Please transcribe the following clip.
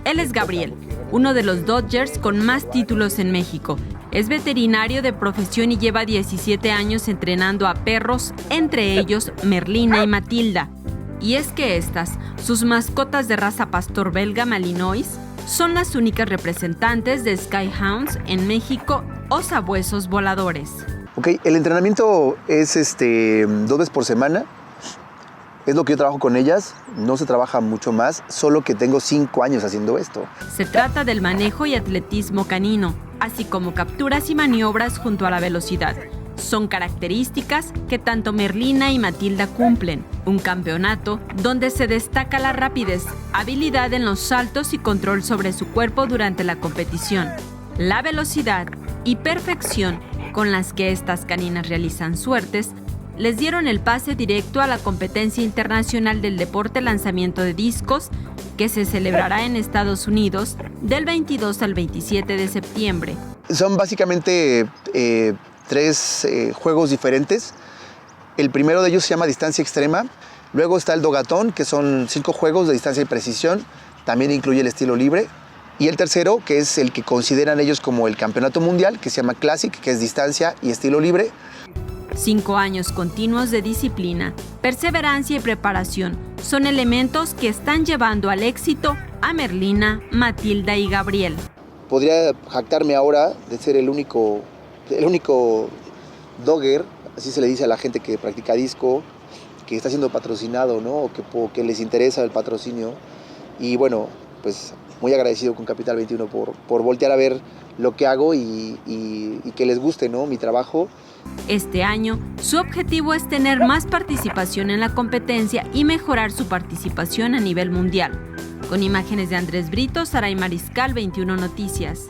Él es Gabriel, uno de los Dodgers con más títulos en México. Es veterinario de profesión y lleva 17 años entrenando a perros, entre ellos Merlina y Matilda. Y es que estas, sus mascotas de raza pastor belga Malinois, son las únicas representantes de Skyhounds en México o sabuesos voladores. Ok, el entrenamiento es 2 veces por semana. Es lo que yo trabajo con ellas, no se trabaja mucho más, solo que tengo 5 años haciendo esto. Se trata del manejo y atletismo canino, así como capturas y maniobras junto a la velocidad. Son características que tanto Merlina y Matilda cumplen. Un campeonato donde se destaca la rapidez, habilidad en los saltos y control sobre su cuerpo durante la competición. La velocidad y perfección con las que estas caninas realizan suertes les dieron el pase directo a la competencia internacional del deporte lanzamiento de discos, que se celebrará en Estados Unidos del 22 al 27 de septiembre. Son básicamente 3 juegos diferentes. El primero de ellos se llama distancia extrema. Luego está el dogatón, que son 5 juegos de distancia y precisión. También incluye el estilo libre. Y el tercero, que es el que consideran ellos como el campeonato mundial, que se llama Classic, que es distancia y estilo libre. 5 años continuos de disciplina, perseverancia y preparación son elementos que están llevando al éxito a Merlina, Matilda y Gabriel. Podría jactarme ahora de ser el único dogger, así se le dice a la gente que practica disco, que está siendo patrocinado, ¿no? O que les interesa el patrocinio. Y bueno, pues muy agradecido con Capital 21 por voltear a ver lo que hago y que les guste, ¿no? Mi trabajo. Este año, su objetivo es tener más participación en la competencia y mejorar su participación a nivel mundial. Con imágenes de Andrés Brito, Saray Mariscal, 21 Noticias.